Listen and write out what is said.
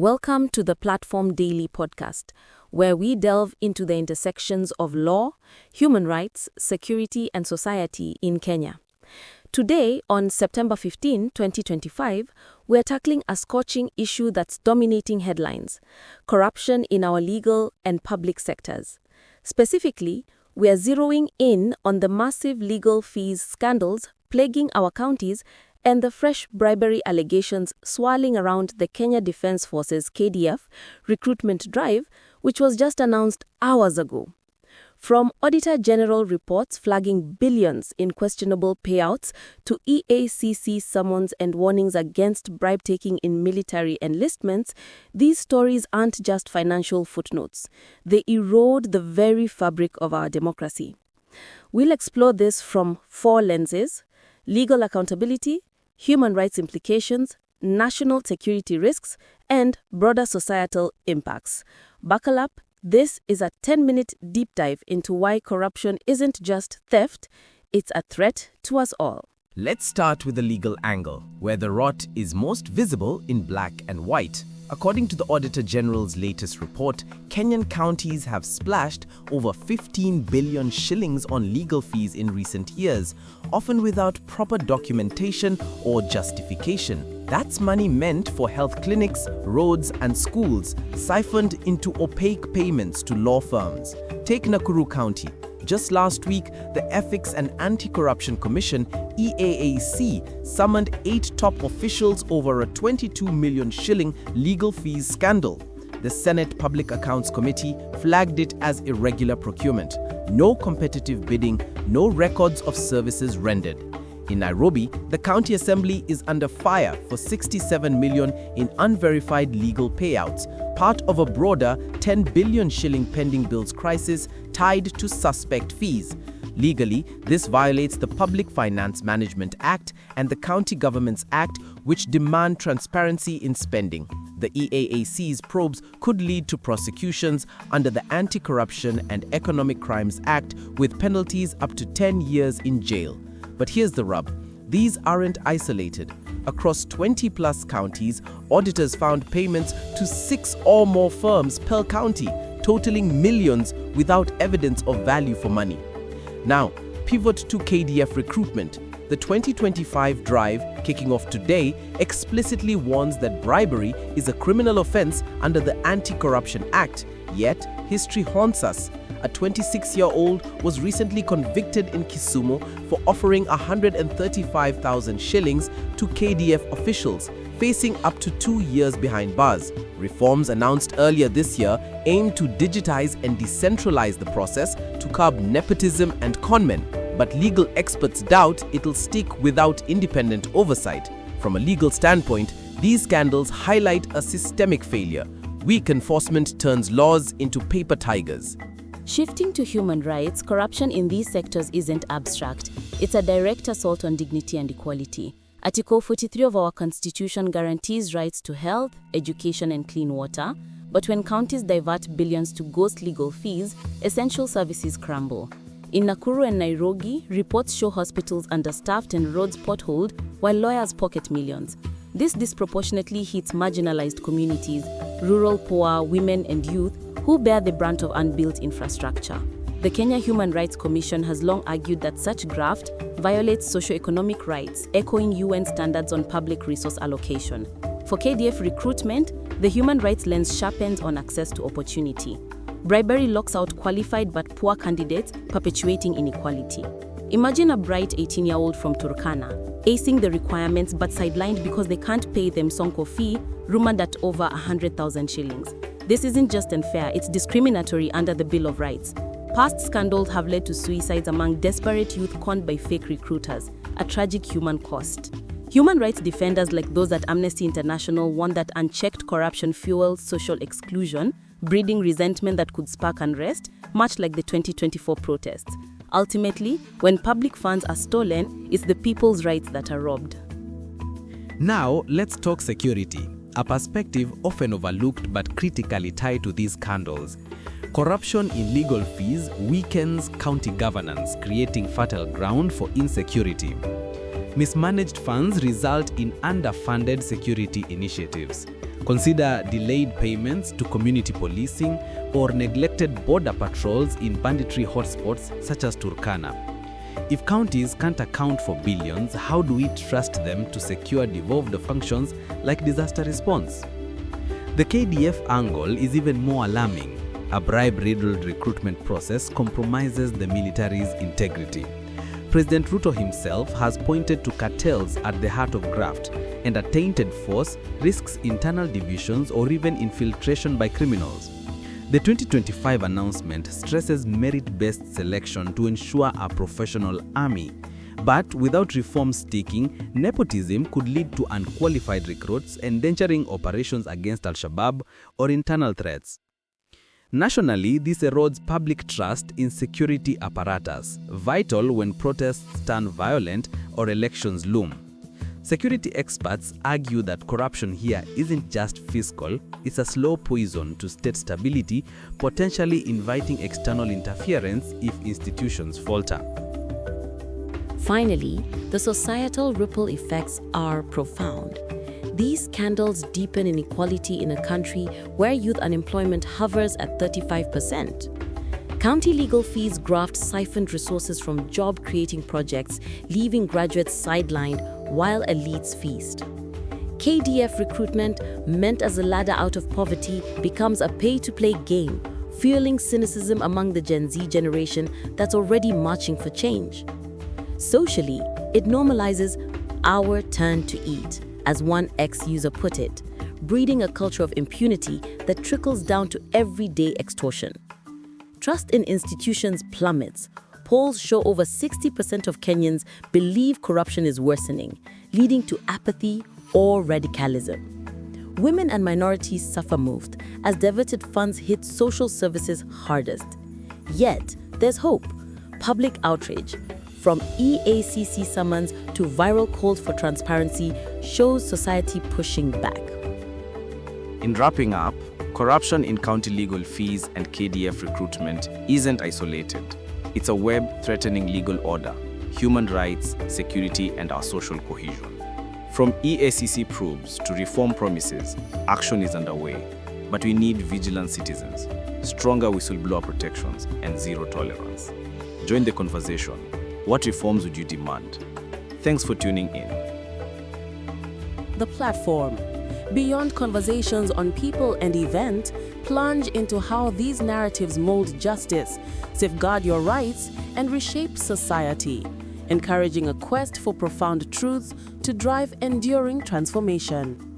Welcome to the Platform Daily podcast, where we delve into the intersections of law, human rights, security, and society in Kenya. Today, on September 15, 2025, we're tackling a scorching issue that's dominating headlines: corruption in our legal and public sectors. Specifically, we are zeroing in on the massive legal fees scandals plaguing our counties and the fresh bribery allegations swirling around the Kenya Defence Force's KDF recruitment drive, which was just announced hours ago. From Auditor General reports flagging billions in questionable payouts to EACC summons and warnings against bribe-taking in military enlistments, these stories aren't just financial footnotes. They erode the very fabric of our democracy. We'll explore this from four lenses: legal accountability, human rights implications, national security risks, and broader societal impacts. Buckle up. This is a 10-minute deep dive into why corruption isn't just theft, it's a threat to us all. Let's start with the legal angle, where the rot is most visible in black and white. According to the Auditor General's latest report, Kenyan counties have splashed over 15 billion shillings on legal fees in recent years, often without proper documentation or justification. That's money meant for health clinics, roads, and schools, siphoned into opaque payments to law firms. Take Nakuru County. Just last week, the Ethics and Anti-Corruption Commission, EAAC, summoned 8 top officials over a 22 million shilling legal fees scandal. The Senate Public Accounts Committee flagged it as irregular procurement. No competitive bidding, no records of services rendered. In Nairobi, the County Assembly is under fire for 67 million in unverified legal payouts, part of a broader 10 billion shilling pending bills crisis tied to suspect fees. Legally, this violates the Public Finance Management Act and the County Governments Act, which demand transparency in spending. The EAAC's probes could lead to prosecutions under the Anti-Corruption and Economic Crimes Act, with penalties up to 10 years in jail. But here's the rub. These aren't isolated. Across 20-plus counties, auditors found payments to 6 or more firms per county, totaling millions without evidence of value for money. Now, pivot to KDF Recruitment. The 2025 drive, kicking off today, explicitly warns that bribery is a criminal offense under the Anti-Corruption Act, yet history haunts us. A 26-year-old was recently convicted in Kisumu for offering 135,000 shillings to KDF officials, facing up to 2 years behind bars. Reforms announced earlier this year aim to digitize and decentralize the process to curb nepotism and conmen, but legal experts doubt it'll stick without independent oversight. From a legal standpoint, these scandals highlight a systemic failure. Weak enforcement turns laws into paper tigers. Shifting to human rights, corruption in these sectors isn't abstract. It's a direct assault on dignity and equality. Article 43 of our Constitution guarantees rights to health, education, and clean water, but when counties divert billions to ghost legal fees, essential services crumble. In Nakuru and Nairobi, reports show hospitals understaffed and roads potholed while lawyers pocket millions. This disproportionately hits marginalized communities, rural poor, women, and youth, who bear the brunt of unbuilt infrastructure. The Kenya Human Rights Commission has long argued that such graft violates socio-economic rights, echoing UN standards on public resource allocation. For KDF recruitment, the human rights lens sharpens on access to opportunity. Bribery locks out qualified but poor candidates, perpetuating inequality. Imagine a bright 18-year-old from Turkana, acing the requirements but sidelined because they can't pay them Sonko fee, rumored at over 100,000 shillings. This isn't just unfair, it's discriminatory under the Bill of Rights. Past scandals have led to suicides among desperate youth conned by fake recruiters, a tragic human cost. Human rights defenders like those at Amnesty International warn that unchecked corruption fuels social exclusion, breeding resentment that could spark unrest, much like the 2024 protests. Ultimately, when public funds are stolen, it's the people's rights that are robbed. Now, let's talk security, a perspective often overlooked but critically tied to these scandals. Corruption in legal fees weakens county governance, creating fertile ground for insecurity. Mismanaged funds result in underfunded security initiatives. Consider delayed payments to community policing or neglected border patrols in banditry hotspots such as Turkana. If counties can't account for billions, how do we trust them to secure devolved functions like disaster response? The KDF angle is even more alarming. A bribe-riddled recruitment process compromises the military's integrity. President Ruto himself has pointed to cartels at the heart of graft, and a tainted force risks internal divisions or even infiltration by criminals. The 2025 announcement stresses merit-based selection to ensure a professional army. But without reform sticking, nepotism could lead to unqualified recruits, endangering operations against Al-Shabaab or internal threats. Nationally, this erodes public trust in security apparatus, vital when protests turn violent or elections loom. Security experts argue that corruption here isn't just fiscal, it's a slow poison to state stability, potentially inviting external interference if institutions falter. Finally, the societal ripple effects are profound. These scandals deepen inequality in a country where youth unemployment hovers at 35%. County legal fees graft siphoned resources from job-creating projects, leaving graduates sidelined while elites feast. KDF recruitment, meant as a ladder out of poverty, becomes a pay-to-play game, fueling cynicism among the Gen Z generation that's already marching for change. Socially, it normalizes our turn to eat, as one ex-user put it, breeding a culture of impunity that trickles down to everyday extortion. Trust in institutions plummets. Polls show over 60% of Kenyans believe corruption is worsening, leading to apathy or radicalism. Women and minorities suffer most as diverted funds hit social services hardest. Yet, there's hope. Public outrage, from EACC summons to viral calls for transparency, shows society pushing back. In wrapping up, corruption in county legal fees and KDF recruitment isn't isolated. It's a web threatening legal order, human rights, security, and our social cohesion. From EACC probes to reform promises, action is underway. But we need vigilant citizens, stronger whistleblower protections, and zero tolerance. Join the conversation. What reforms would you demand? Thanks for tuning in. The platform. Beyond conversations on people and event, plunge into how these narratives mold justice, safeguard your rights, and reshape society, encouraging a quest for profound truths to drive enduring transformation.